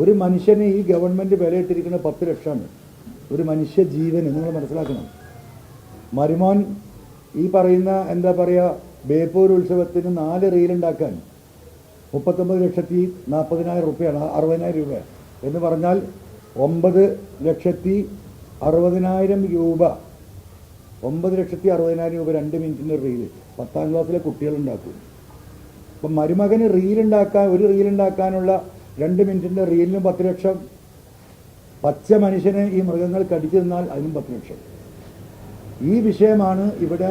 ഒരു മനുഷ്യന് ഈ ഗവൺമെൻറ് വിലയിട്ടിരിക്കുന്നത് 10 ലക്ഷമാണ്. ഒരു മനുഷ്യ ജീവന് നിങ്ങൾ മനസ്സിലാക്കണം. മരുമോൻ ഈ പറയുന്ന എന്താ പറയുക ബേപ്പൂർ ഉത്സവത്തിന് 4 റീലുണ്ടാക്കാൻ 39,40,000 രൂപയാണ്, 60,000 രൂപ എന്ന് പറഞ്ഞാൽ 9,60,000 രൂപ. 9,60,000 രൂപ 2 മിനിറ്റിൻ്റെ റീല് 10ാം ക്ലാസ്സിലെ കുട്ടികളുണ്ടാക്കും. അപ്പം മരുമകന് ഒരു റീലുണ്ടാക്കാനുള്ള 2 മിനിറ്റിൻ്റെ റീലിനും 10 ലക്ഷം. പച്ച മനുഷ്യനെ ഈ മൃഗങ്ങൾ കടിച്ചു നിന്നാൽ അതിനും 10 ലക്ഷം. ഈ വിഷയമാണ് ഇവിടെ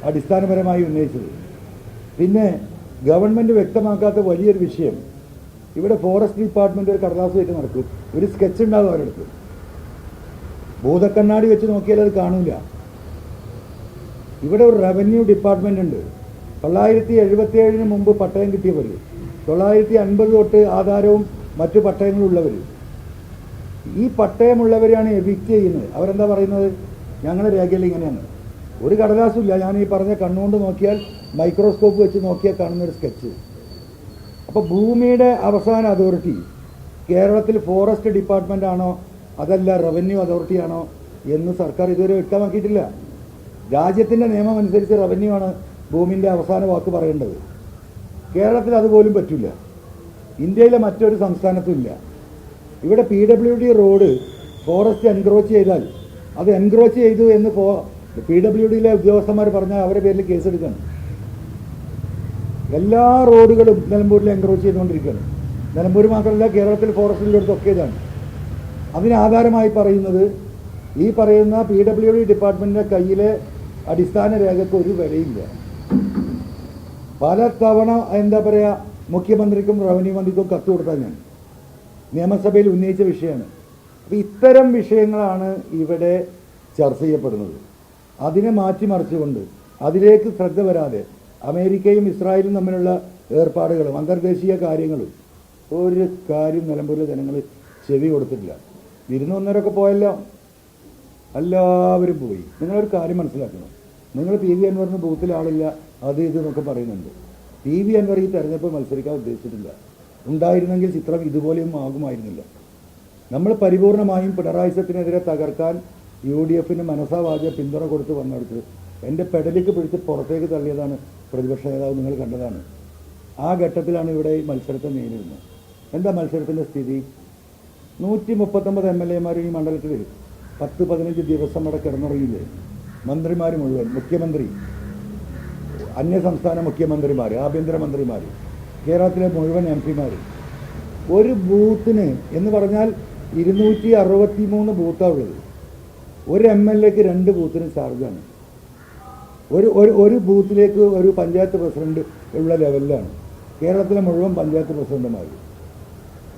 അടിസ്ഥാനപരമായി ഉന്നയിച്ചത്. പിന്നെ ഗവൺമെൻറ് വ്യക്തമാക്കാത്ത വലിയൊരു വിഷയം, ഇവിടെ ഫോറസ്റ്റ് ഡിപ്പാർട്ട്മെൻറ്റ് ഒരു കടലാസ് വെച്ച് നടക്കും, ഒരു സ്കെച്ച് ഉണ്ടാകും അവരെടുത്ത്. ഭൂതക്കണ്ണാടി വെച്ച് നോക്കിയാൽ അത് കാണില്ല. ഇവിടെ ഒരു റവന്യൂ ഡിപ്പാർട്ട്മെൻ്റ് ഉണ്ട്. 977 മുമ്പ് പട്ടയം കിട്ടിയവർ, 950 തൊട്ട് ആധാരവും മറ്റു പട്ടയങ്ങളുള്ളവർ. ഈ പട്ടയമുള്ളവരെയാണ് എവിക്റ്റ് ചെയ്യുന്നത്. അവരെന്താ പറയുന്നത്, ഞങ്ങളുടെ രേഖയിൽ ഇങ്ങനെയാണ്. ഒരു കടലാസുമില്ല. ഞാൻ ഈ പറഞ്ഞ കണ്ണുകൊണ്ട് നോക്കിയാൽ, മൈക്രോസ്കോപ്പ് വെച്ച് നോക്കിയാൽ കാണുന്നൊരു സ്കെച്ച്. അപ്പോൾ ഭൂമിയുടെ അവസാന അതോറിറ്റി കേരളത്തിൽ ഫോറസ്റ്റ് ഡിപ്പാർട്ട്മെൻ്റ് ആണോ അതല്ല റവന്യൂ അതോറിറ്റി ആണോ എന്ന് സർക്കാർ ഇതുവരെ വ്യക്തമാക്കിയിട്ടില്ല. രാജ്യത്തിൻ്റെ നിയമം അനുസരിച്ച് റവന്യൂ ആണ് ഭൂമിൻ്റെ അവസാന വാക്ക് പറയേണ്ടത്. കേരളത്തിൽ അതുപോലും പറ്റില്ല. ഇന്ത്യയിലെ മറ്റൊരു സംസ്ഥാനത്തും ഇല്ല. ഇവിടെ PWD റോഡ് ഫോറസ്റ്റ് എൻക്രോച്ച് ചെയ്താൽ അത് എൻക്രോച്ച് ചെയ്തു എന്ന് PWDയിലെ ഉദ്യോഗസ്ഥന്മാർ പറഞ്ഞാൽ അവരുടെ പേരിൽ കേസെടുക്കണം. എല്ലാ റോഡുകളും നിലമ്പൂരിൽ എൻക്രോച്ച് ചെയ്തുകൊണ്ടിരിക്കുകയാണ്. നിലമ്പൂർ മാത്രമല്ല, കേരളത്തിൽ ഫോറസ്റ്റിലെടുത്തൊക്കെ ഇതാണ്. അതിനാധാരമായി പറയുന്നത് ഈ പറയുന്ന PWD ഡിപ്പാർട്ട്മെൻറ്റിൻ്റെ കയ്യിലെ അടിസ്ഥാന രേഖയ്ക്ക് ഒരു വിലയില്ല. പല തവണ എന്താ പറയുക മുഖ്യമന്ത്രിക്കും റവന്യൂ മന്ത്രിക്കും കത്ത് കൊടുത്താൽ ഞാൻ നിയമസഭയിൽ ഉന്നയിച്ച വിഷയമാണ്. അപ്പോൾ ഇത്തരം വിഷയങ്ങളാണ് ഇവിടെ ചർച്ച ചെയ്യപ്പെടുന്നത്. അതിനെ മാറ്റിമറിച്ചുകൊണ്ട് അതിലേക്ക് ശ്രദ്ധ വരാതെ അമേരിക്കയും ഇസ്രായേലും തമ്മിലുള്ള ഏർപ്പാടുകളും അന്തർദേശീയ കാര്യങ്ങളും ഒരു കാര്യം നിലമ്പൂരിലെ ജനങ്ങൾ ചെവി കൊടുത്തിട്ടില്ല. വിരുന്ന് വന്നവരൊക്കെ പോയല്ലോ, എല്ലാവരും പോയി. നിങ്ങളൊരു കാര്യം മനസ്സിലാക്കണം. നിങ്ങൾ PV അൻവറിന് ബൂത്തിൽ ആളില്ല അത് ഇതെന്നൊക്കെ പറയുന്നുണ്ട്. PV അൻവർ ഈ തെരഞ്ഞെടുപ്പ് മത്സരിക്കാൻ ഉദ്ദേശിച്ചിട്ടില്ല. ഉണ്ടായിരുന്നെങ്കിൽ ചിത്രം ഇതുപോലെയൊന്നും ആകുമായിരുന്നില്ല. നമ്മൾ പരിപൂർണമായും പിണറായിസത്തിനെതിരെ തകർക്കാൻ UDFന് മനസാവാച പിന്തുണ കൊടുത്ത് വന്നെടുത്ത് എൻ്റെ പെടലിക്ക് പിടിച്ച് പുറത്തേക്ക് തള്ളിയതാണ് പ്രതിപക്ഷ നേതാവ്. നിങ്ങൾ കണ്ടതാണ്. ആ ഘട്ടത്തിലാണ് ഇവിടെ ഈ മത്സരത്തെ നേരിടുന്നത്. എന്താ മത്സരത്തിൻ്റെ സ്ഥിതി? 139 MLA ഈ മണ്ഡലത്തിൽ 10-15 ദിവസം അവിടെ കിടന്നുറങ്ങിയില്ലേ? മന്ത്രിമാർ മുഴുവൻ, മുഖ്യമന്ത്രി, അന്യസംസ്ഥാന മുഖ്യമന്ത്രിമാർ, ആഭ്യന്തരമന്ത്രിമാർ, കേരളത്തിലെ മുഴുവൻ MP മാർ. ഒരു ബൂത്തിന് എന്ന് പറഞ്ഞാൽ 263 ബൂത്താണ് ഉള്ളത്. ഒരു MLAക്ക് 2 ബൂത്തിന് ചാർജാണ്. ഒരു ബൂത്തിലേക്ക് ഒരു പഞ്ചായത്ത് പ്രസിഡന്റ് ഉള്ള ലെവലിലാണ്. കേരളത്തിലെ മുഴുവൻ പഞ്ചായത്ത് പ്രസിഡന്റുമാർ,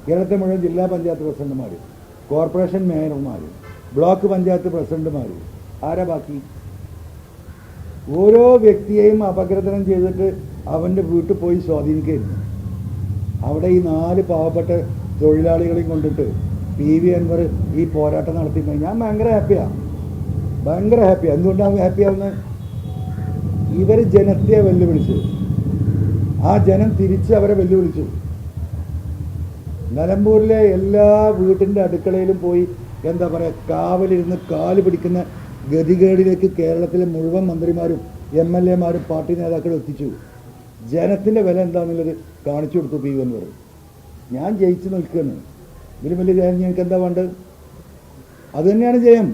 കേരളത്തിലെ മുഴുവൻ ജില്ലാ പഞ്ചായത്ത് പ്രസിഡന്റുമാർ, കോർപ്പറേഷൻ മേയർമാർ, ബ്ലോക്ക് പഞ്ചായത്ത് പ്രസിഡന്റുമാർ, ആരാ ബാക്കി? ഓരോ വ്യക്തിയെയും അപഗ്രഥനം ചെയ്തിട്ട് അവൻ്റെ വീട്ടിൽ പോയി സ്വാധീനിക്കുകയായിരുന്നു. അവിടെ ഈ 4 പാവപ്പെട്ട തൊഴിലാളികളെയും കൊണ്ടിട്ട് PV അൻവർ ഈ പോരാട്ടം നടത്തിയിട്ട് ഞാൻ ഭയങ്കര ഹാപ്പിയാണ്. എന്തുകൊണ്ടാണ് ഹാപ്പിയാവുന്നത്? ഇവർ ജനത്തെ വെല്ലുവിളിച്ചു, ആ ജനം തിരിച്ച് അവരെ വെല്ലുവിളിച്ചു. നിലമ്പൂരിലെ എല്ലാ വീട്ടിൻ്റെ അടുക്കളയിലും പോയി എന്താ പറയുക കാവലിരുന്ന് കാല് പിടിക്കുന്ന ഗതികേടിലേക്ക് കേരളത്തിലെ മുഴുവൻ മന്ത്രിമാരും MLAമാരും പാർട്ടി നേതാക്കളും എത്തിച്ചു. ജനത്തിൻ്റെ വില എന്താണെന്നുള്ളത് കാണിച്ചു കൊടുത്തു PV അൻവർ. ഞാൻ ജയിച്ചു നിൽക്കുകയാണ്. ഇതിലും വലിയ ജയം ഞങ്ങൾക്ക് എന്താ വേണ്ടത്? അതുതന്നെയാണ് ജയം.